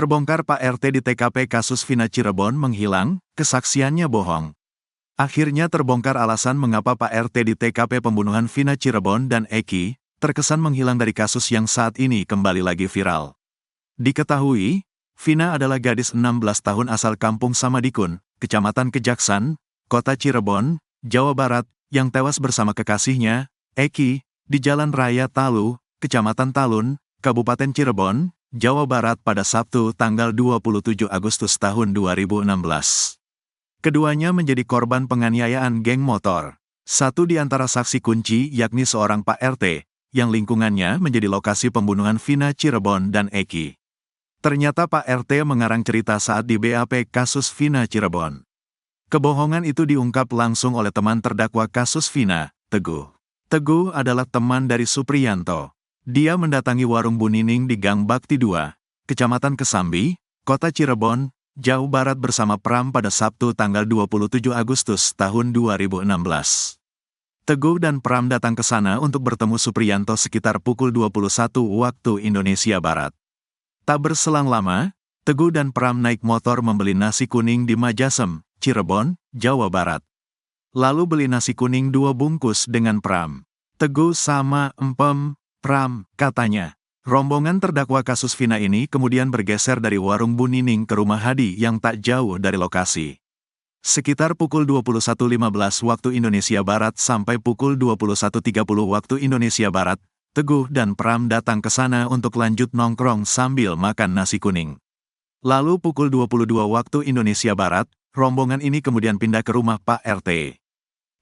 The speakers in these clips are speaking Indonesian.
Terbongkar Pak RT di TKP kasus Vina Cirebon menghilang, kesaksiannya bohong. Akhirnya terbongkar alasan mengapa Pak RT di TKP pembunuhan Vina Cirebon dan Eki, terkesan menghilang dari kasus yang saat ini kembali lagi viral. Diketahui, Vina adalah gadis 16 tahun asal Kampung Samadikun, Kecamatan Kejaksan, Kota Cirebon, Jawa Barat, yang tewas bersama kekasihnya, Eki, di Jalan Raya Talu, Kecamatan Talun, Kabupaten Cirebon, Jawa Barat pada Sabtu tanggal 27 Agustus tahun 2016. Keduanya menjadi korban penganiayaan geng motor. Satu di antara saksi kunci yakni seorang Pak RT, yang lingkungannya menjadi lokasi pembunuhan Vina Cirebon dan Eki. Ternyata Pak RT mengarang cerita saat di BAP kasus Vina Cirebon. Kebohongan itu diungkap langsung oleh teman terdakwa kasus Vina, Teguh. Teguh adalah teman dari Supriyanto. Dia mendatangi warung Bu Nining di Gang Bakti 2, Kecamatan Kesambi, Kota Cirebon, Jawa Barat bersama Pram pada Sabtu tanggal 27 Agustus tahun 2016. Teguh dan Pram datang ke sana untuk bertemu Supriyanto sekitar pukul 21 waktu Indonesia Barat. Tak berselang lama, Teguh dan Pram naik motor membeli nasi kuning di Majasem, Cirebon, Jawa Barat. Lalu beli nasi kuning 2 bungkus dengan Pram. Teguh sama Pram, katanya. Rombongan terdakwa kasus Vina ini kemudian bergeser dari warung Bu Nining ke rumah Hadi yang tak jauh dari lokasi. Sekitar pukul 21.15 waktu Indonesia Barat sampai pukul 21.30 waktu Indonesia Barat, Teguh dan Pram datang ke sana untuk lanjut nongkrong sambil makan nasi kuning. Lalu pukul 22 waktu Indonesia Barat, rombongan ini kemudian pindah ke rumah Pak RT.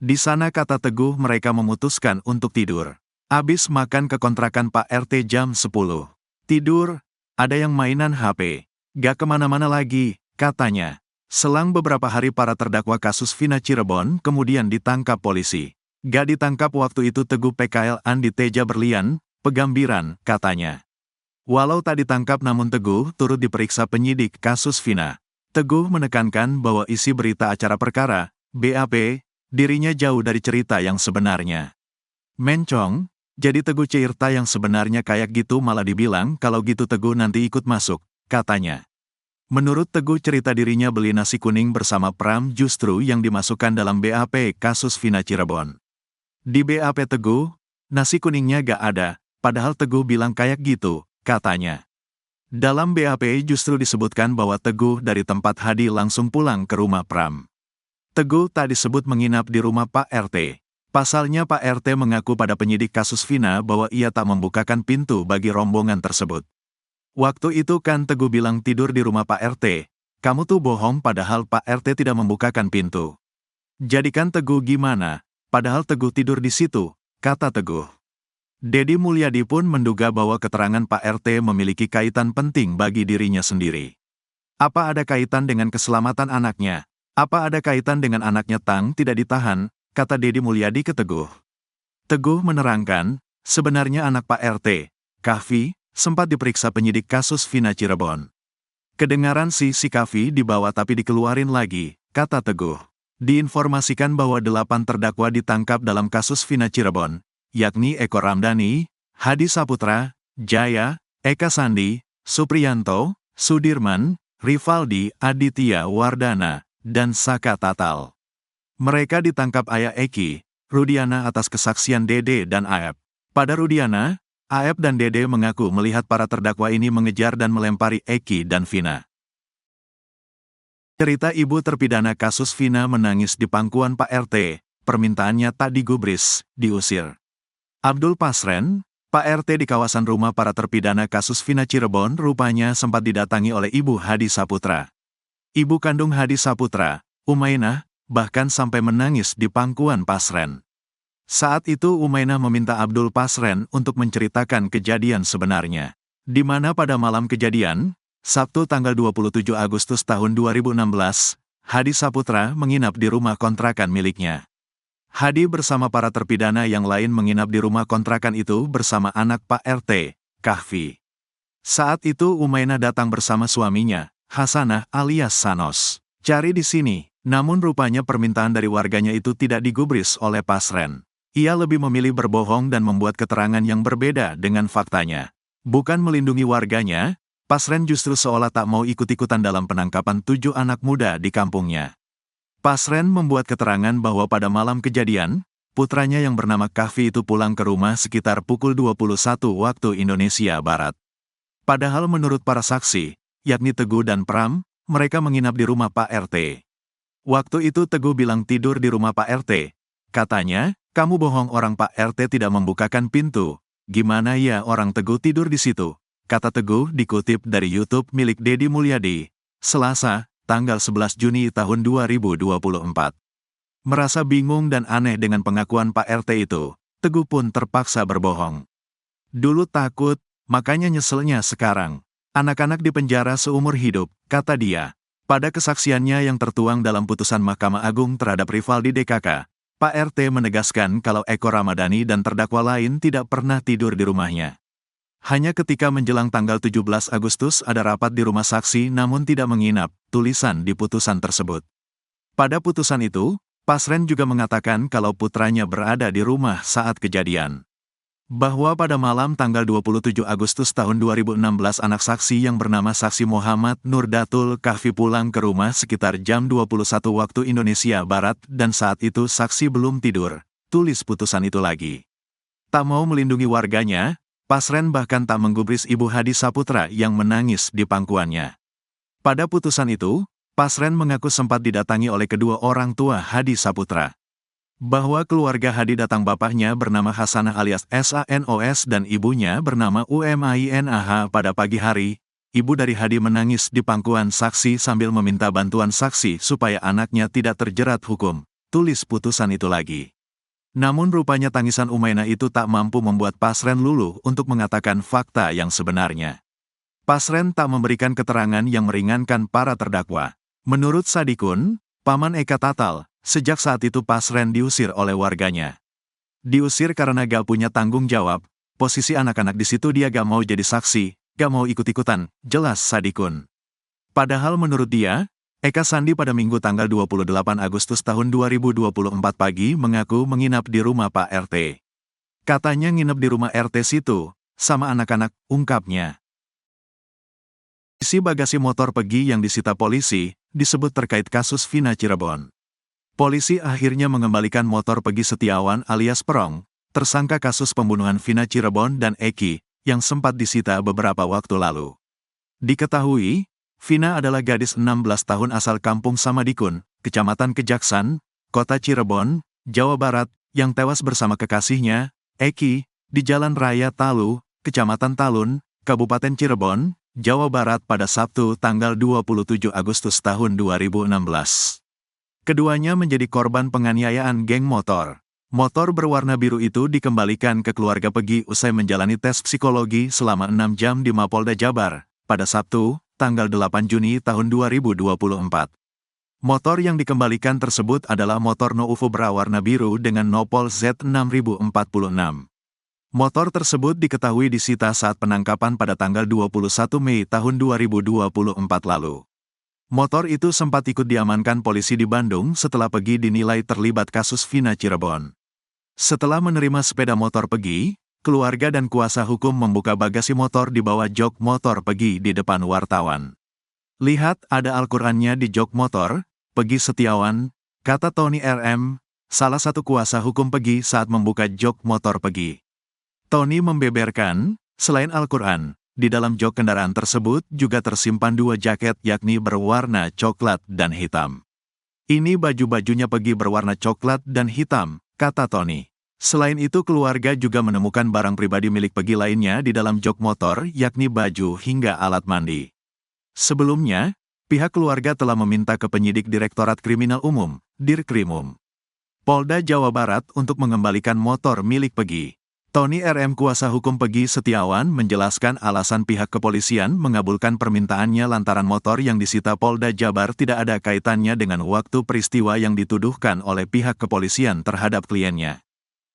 Di sana kata Teguh mereka memutuskan untuk tidur. Abis makan ke kontrakan Pak RT jam 10. Tidur, ada yang mainan HP. Gak kemana-mana lagi, katanya. Selang beberapa hari para terdakwa kasus Vina Cirebon kemudian ditangkap polisi. Gak ditangkap waktu itu Teguh PKL Andi Teja Berlian, Pegambiran, katanya. Walau tak ditangkap namun Teguh turut diperiksa penyidik kasus Vina. Teguh menekankan bahwa isi berita acara perkara, BAP, dirinya jauh dari cerita yang sebenarnya. Mencong, jadi Teguh cerita yang sebenarnya kayak gitu malah dibilang kalau gitu Teguh nanti ikut masuk, katanya. Menurut Teguh cerita dirinya beli nasi kuning bersama Pram justru yang dimasukkan dalam BAP kasus Vina Cirebon. Di BAP Teguh, nasi kuningnya gak ada, padahal Teguh bilang kayak gitu, katanya. Dalam BAP justru disebutkan bahwa Teguh dari tempat Hadi langsung pulang ke rumah Pram. Teguh tak disebut menginap di rumah Pak RT. Pasalnya Pak RT mengaku pada penyidik kasus Vina bahwa ia tak membukakan pintu bagi rombongan tersebut. Waktu itu kan Teguh bilang tidur di rumah Pak RT. Kamu tuh bohong padahal Pak RT tidak membukakan pintu. Jadikan Teguh gimana? Padahal Teguh tidur di situ, kata Teguh. Dedi Mulyadi pun menduga bahwa keterangan Pak RT memiliki kaitan penting bagi dirinya sendiri. Apa ada kaitan dengan keselamatan anaknya? Apa ada kaitan dengan anaknya Tang tidak ditahan? Kata Dedi Mulyadi ke Teguh. Teguh menerangkan, sebenarnya anak Pak RT, Kahfi, sempat diperiksa penyidik kasus Vina Cirebon. Kedengaran si Kahfi dibawa tapi dikeluarin lagi, kata Teguh. Diinformasikan bahwa 8 terdakwa ditangkap dalam kasus Vina Cirebon, yakni Eko Ramdhani, Hadi Saputra, Jaya, Eka Sandi, Supriyanto, Sudirman, Rivaldi Aditya Wardana, dan Saka Tatal. Mereka ditangkap ayah Eki, Rudiana atas kesaksian Dede dan Aep. Pada Rudiana, Aep dan Dede mengaku melihat para terdakwa ini mengejar dan melempari Eki dan Vina. Cerita ibu terpidana kasus Vina menangis di pangkuan Pak RT, permintaannya tak digubris, diusir. Abdul Pasren, Pak RT di kawasan rumah para terpidana kasus Vina Cirebon rupanya sempat didatangi oleh Ibu Hadi Saputra. Ibu kandung Hadi Saputra, Umainah, bahkan sampai menangis di pangkuan Pasren. Saat itu Umainah meminta Abdul Pasren untuk menceritakan kejadian sebenarnya. Di mana pada malam kejadian, Sabtu tanggal 27 Agustus tahun 2016, Hadi Saputra menginap di rumah kontrakan miliknya. Hadi bersama para terpidana yang lain menginap di rumah kontrakan itu bersama anak Pak RT, Kahfi. Saat itu Umainah datang bersama suaminya, Hasanah alias Sanos. Cari di sini. Namun rupanya permintaan dari warganya itu tidak digubris oleh Pasren. Ia lebih memilih berbohong dan membuat keterangan yang berbeda dengan faktanya. Bukan melindungi warganya, Pasren justru seolah tak mau ikut-ikutan dalam penangkapan 7 anak muda di kampungnya. Pasren membuat keterangan bahwa pada malam kejadian, putranya yang bernama Kahfi itu pulang ke rumah sekitar pukul 21 waktu Indonesia Barat. Padahal menurut para saksi, yakni Teguh dan Pram, mereka menginap di rumah Pak RT. Waktu itu Teguh bilang tidur di rumah Pak RT. Katanya, "Kamu bohong, orang Pak RT tidak membukakan pintu. Gimana ya orang Teguh tidur di situ?" Kata Teguh dikutip dari YouTube milik Deddy Mulyadi, Selasa, tanggal 11 Juni tahun 2024. Merasa bingung dan aneh dengan pengakuan Pak RT itu, Teguh pun terpaksa berbohong. Dulu takut, makanya nyeselnya sekarang. Anak-anak di penjara seumur hidup, kata dia. Pada kesaksiannya yang tertuang dalam putusan Mahkamah Agung terhadap Rivaldi DKK, Pak RT menegaskan kalau Eko Ramadhani dan terdakwa lain tidak pernah tidur di rumahnya. Hanya ketika menjelang tanggal 17 Agustus ada rapat di rumah saksi namun tidak menginap, tulisan di putusan tersebut. Pada putusan itu, Pasren juga mengatakan kalau putranya berada di rumah saat kejadian. Bahwa pada malam tanggal 27 Agustus tahun 2016 anak saksi yang bernama Saksi Muhammad Nurdatul Kahfi pulang ke rumah sekitar jam 21 waktu Indonesia Barat dan saat itu saksi belum tidur, tulis putusan itu lagi. Tak mau melindungi warganya, Pasren bahkan tak menggubris Ibu Hadi Saputra yang menangis di pangkuannya. Pada putusan itu, Pasren mengaku sempat didatangi oleh kedua orang tua Hadi Saputra. Bahwa keluarga Hadi datang bapaknya bernama Hasanah alias SANOS dan ibunya bernama UMAINAH pada pagi hari. Ibu dari Hadi menangis di pangkuan saksi sambil meminta bantuan saksi supaya anaknya tidak terjerat hukum, tulis putusan itu lagi. Namun rupanya tangisan Umainah itu tak mampu membuat Pasren luluh untuk mengatakan fakta yang sebenarnya. Pasren tak memberikan keterangan yang meringankan para terdakwa. Menurut Sadikun, Paman Eka Tatal, sejak saat itu Pasren diusir oleh warganya. Diusir karena gak punya tanggung jawab, posisi anak-anak di situ dia gak mau jadi saksi, gak mau ikut-ikutan, jelas Sadikun. Padahal menurut dia, Eka Sandi pada Minggu tanggal 28 Agustus tahun 2024 pagi mengaku menginap di rumah Pak RT. Katanya nginep di rumah RT situ, sama anak-anak, ungkapnya. Isi bagasi motor Pegi yang disita polisi, disebut terkait kasus Vina Cirebon. Polisi akhirnya mengembalikan motor Pegi Setiawan alias Perong, tersangka kasus pembunuhan Vina Cirebon dan Eki, yang sempat disita beberapa waktu lalu. Diketahui, Vina adalah gadis 16 tahun asal Kampung Samadikun, Kecamatan Kejaksan, Kota Cirebon, Jawa Barat, yang tewas bersama kekasihnya, Eki, di Jalan Raya Talu, Kecamatan Talun, Kabupaten Cirebon, Jawa Barat pada Sabtu tanggal 27 Agustus tahun 2016. Keduanya menjadi korban penganiayaan geng motor. Motor berwarna biru itu dikembalikan ke keluarga Pegi usai menjalani tes psikologi selama 6 jam di Mapolda Jabar, pada Sabtu, tanggal 8 Juni tahun 2024. Motor yang dikembalikan tersebut adalah motor Nouvo berwarna biru dengan nopol Z6046. Motor tersebut diketahui disita saat penangkapan pada tanggal 21 Mei tahun 2024 lalu. Motor itu sempat ikut diamankan polisi di Bandung setelah Pegi dinilai terlibat kasus Vina Cirebon. Setelah menerima sepeda motor Pegi, keluarga dan kuasa hukum membuka bagasi motor di bawah jok motor Pegi di depan wartawan. Lihat, ada Al-Qur'annya di jok motor, Pegi Setiawan, kata Tony RM, salah satu kuasa hukum Pegi saat membuka jok motor Pegi. Tony membeberkan, selain Al-Qur'an, di dalam jok kendaraan tersebut juga tersimpan 2 jaket yakni berwarna coklat dan hitam. Ini baju-bajunya Pegi berwarna coklat dan hitam, kata Tony. Selain itu keluarga juga menemukan barang pribadi milik Pegi lainnya di dalam jok motor yakni baju hingga alat mandi. Sebelumnya, pihak keluarga telah meminta ke penyidik Direktorat Kriminal Umum, Dirkrimum, Polda Jawa Barat untuk mengembalikan motor milik Pegi. Tony RM kuasa hukum Pegi Setiawan menjelaskan alasan pihak kepolisian mengabulkan permintaannya lantaran motor yang disita Polda Jabar tidak ada kaitannya dengan waktu peristiwa yang dituduhkan oleh pihak kepolisian terhadap kliennya.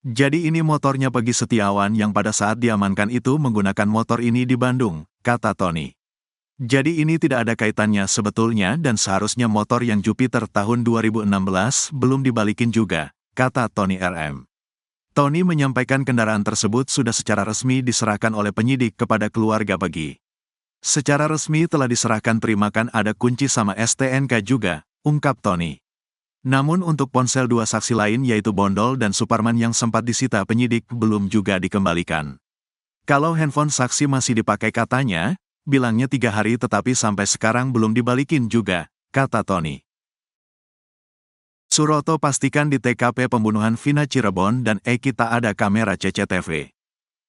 Jadi ini motornya Pegi Setiawan yang pada saat diamankan itu menggunakan motor ini di Bandung, kata Tony. Jadi ini tidak ada kaitannya sebetulnya dan seharusnya motor yang Jupiter tahun 2016 belum dibalikin juga, kata Tony RM. Tony menyampaikan kendaraan tersebut sudah secara resmi diserahkan oleh penyidik kepada keluarga Pegi. Secara resmi telah diserahkan Primakan ada kunci sama STNK juga, ungkap Tony. Namun untuk ponsel dua saksi lain yaitu Bondol dan Suparman yang sempat disita penyidik belum juga dikembalikan. Kalau handphone saksi masih dipakai katanya, bilangnya 3 hari tetapi sampai sekarang belum dibalikin juga, kata Tony. Suroto pastikan di TKP pembunuhan Vina Cirebon dan Eki tak ada kamera CCTV.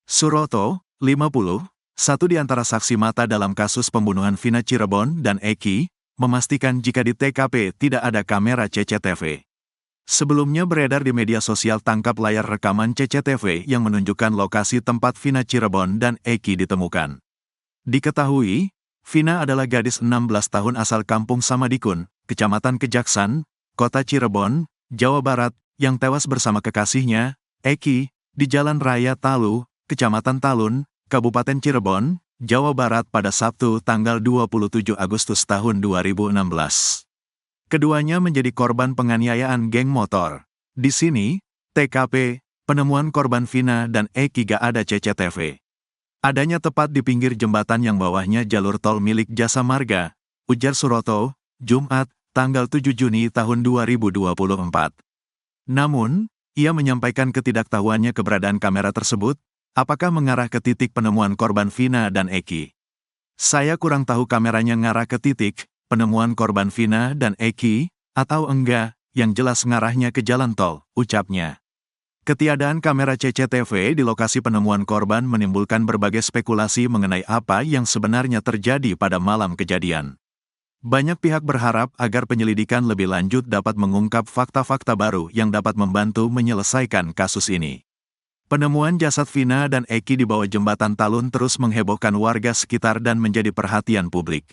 Suroto, 50, satu di antara saksi mata dalam kasus pembunuhan Vina Cirebon dan Eki, memastikan jika di TKP tidak ada kamera CCTV. Sebelumnya beredar di media sosial tangkap layar rekaman CCTV yang menunjukkan lokasi tempat Vina Cirebon dan Eki ditemukan. Diketahui, Vina adalah gadis 16 tahun asal Kampung Samadikun, Kecamatan Kejaksan, Kota Cirebon, Jawa Barat, yang tewas bersama kekasihnya, Eki, di Jalan Raya Talu, Kecamatan Talun, Kabupaten Cirebon, Jawa Barat pada Sabtu tanggal 27 Agustus tahun 2016. Keduanya menjadi korban penganiayaan geng motor. Di sini, TKP, penemuan korban Vina dan Eki gak ada CCTV. Adanya tepat di pinggir jembatan yang bawahnya jalur tol milik Jasa Marga, ujar Suroto, Jumat, tanggal 7 Juni tahun 2024. Namun, ia menyampaikan ketidaktahuannya keberadaan kamera tersebut, apakah mengarah ke titik penemuan korban Vina dan Eki. Saya kurang tahu kameranya ngarah ke titik penemuan korban Vina dan Eki, atau enggak, yang jelas ngarahnya ke jalan tol, ucapnya. Ketiadaan kamera CCTV di lokasi penemuan korban menimbulkan berbagai spekulasi mengenai apa yang sebenarnya terjadi pada malam kejadian. Banyak pihak berharap agar penyelidikan lebih lanjut dapat mengungkap fakta-fakta baru yang dapat membantu menyelesaikan kasus ini. Penemuan jasad Vina dan Eki di bawah jembatan Talun terus menghebohkan warga sekitar dan menjadi perhatian publik.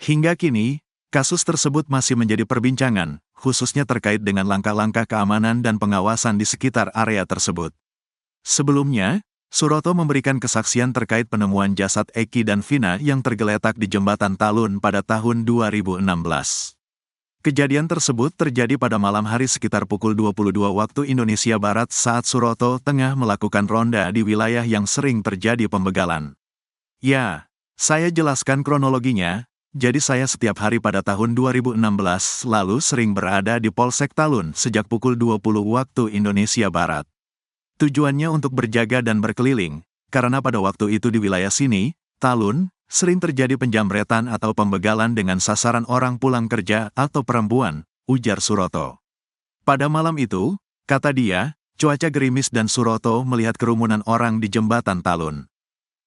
Hingga kini, kasus tersebut masih menjadi perbincangan, khususnya terkait dengan langkah-langkah keamanan dan pengawasan di sekitar area tersebut. Sebelumnya, Suroto memberikan kesaksian terkait penemuan jasad Eki dan Vina yang tergeletak di jembatan Talun pada tahun 2016. Kejadian tersebut terjadi pada malam hari sekitar pukul 22 waktu Indonesia Barat saat Suroto tengah melakukan ronda di wilayah yang sering terjadi pembegalan. Ya, saya jelaskan kronologinya, jadi saya setiap hari pada tahun 2016 lalu sering berada di Polsek Talun sejak pukul 20 waktu Indonesia Barat. Tujuannya untuk berjaga dan berkeliling, karena pada waktu itu di wilayah sini, Talun, sering terjadi penjamretan atau pembegalan dengan sasaran orang pulang kerja atau perempuan, ujar Suroto. Pada malam itu, kata dia, cuaca gerimis dan Suroto melihat kerumunan orang di jembatan Talun.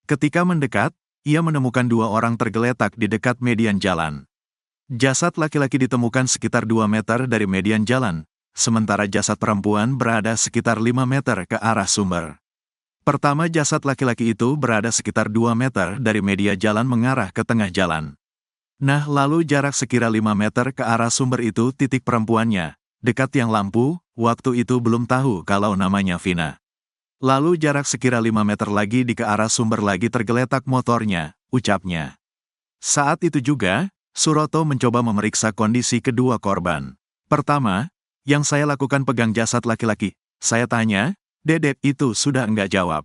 Ketika mendekat, ia menemukan 2 orang tergeletak di dekat median jalan. Jasad laki-laki ditemukan sekitar 2 meter dari median jalan, sementara jasad perempuan berada sekitar 5 meter ke arah sumber. Pertama jasad laki-laki itu berada sekitar 2 meter dari media jalan mengarah ke tengah jalan. Nah lalu jarak sekira 5 meter ke arah sumber itu titik perempuannya, dekat tiang lampu, waktu itu belum tahu kalau namanya Vina. Lalu jarak sekira 5 meter lagi di ke arah sumber lagi tergeletak motornya, ucapnya. Saat itu juga, Suroto mencoba memeriksa kondisi kedua korban. Pertama, yang saya lakukan pegang jasad laki-laki, saya tanya, Dedek itu sudah enggak jawab.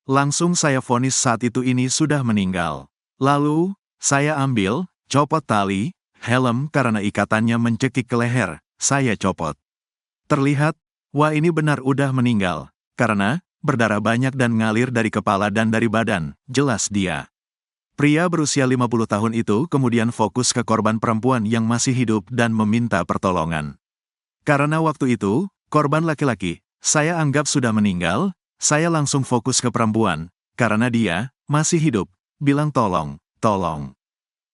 Langsung saya vonis saat itu ini sudah meninggal. Lalu, saya ambil, copot tali, helm karena ikatannya mencekik ke leher, saya copot. Terlihat, wah ini benar udah meninggal, karena, berdarah banyak dan ngalir dari kepala dan dari badan, jelas dia. Pria berusia 50 tahun itu kemudian fokus ke korban perempuan yang masih hidup dan meminta pertolongan. Karena waktu itu, korban laki-laki, saya anggap sudah meninggal, saya langsung fokus ke perempuan, karena dia masih hidup, bilang tolong, tolong.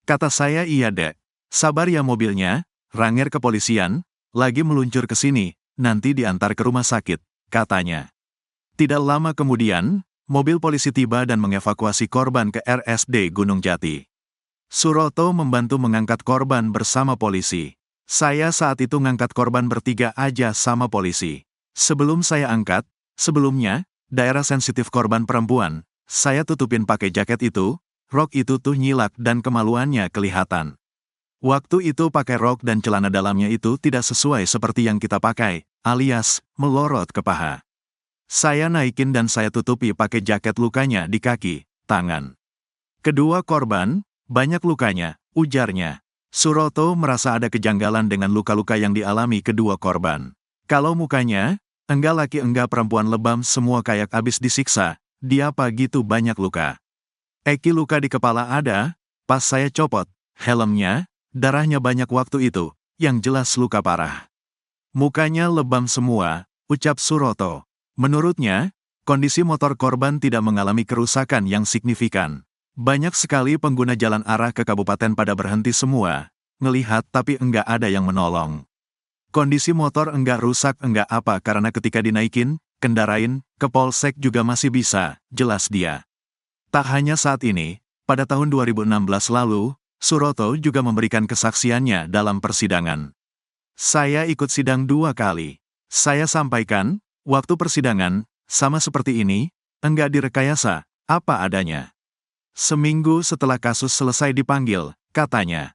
Kata saya iya dek, sabar ya mobilnya, Ranger kepolisian, lagi meluncur ke sini, nanti diantar ke rumah sakit, katanya. Tidak lama kemudian, mobil polisi tiba dan mengevakuasi korban ke RSD Gunung Jati. Suroto membantu mengangkat korban bersama polisi. Saya saat itu ngangkat korban bertiga aja sama polisi. Sebelum saya angkat, sebelumnya, daerah sensitif korban perempuan, saya tutupin pakai jaket itu, rok itu tuh nyilak dan kemaluannya kelihatan. Waktu itu pakai rok dan celana dalamnya itu tidak sesuai seperti yang kita pakai, alias, melorot ke paha. Saya naikin dan saya tutupi pakai jaket lukanya di kaki, tangan. Kedua korban, banyak lukanya, ujarnya. Suroto merasa ada kejanggalan dengan luka-luka yang dialami kedua korban. Kalau mukanya, enggak laki enggak perempuan lebam semua kayak abis disiksa, dia apa gitu banyak luka. Eki luka di kepala ada, pas saya copot, helmnya, darahnya banyak waktu itu, yang jelas luka parah. Mukanya lebam semua, ucap Suroto. Menurutnya, kondisi motor korban tidak mengalami kerusakan yang signifikan. Banyak sekali pengguna jalan arah ke kabupaten pada berhenti semua, ngelihat tapi enggak ada yang menolong. Kondisi motor enggak rusak enggak apa karena ketika dinaikin, kendarain, ke polsek juga masih bisa, jelas dia. Tak hanya saat ini, pada tahun 2016 lalu, Suroto juga memberikan kesaksiannya dalam persidangan. Saya ikut sidang 2 kali. Saya sampaikan, waktu persidangan, sama seperti ini, enggak direkayasa, apa adanya. Seminggu setelah kasus selesai dipanggil, katanya.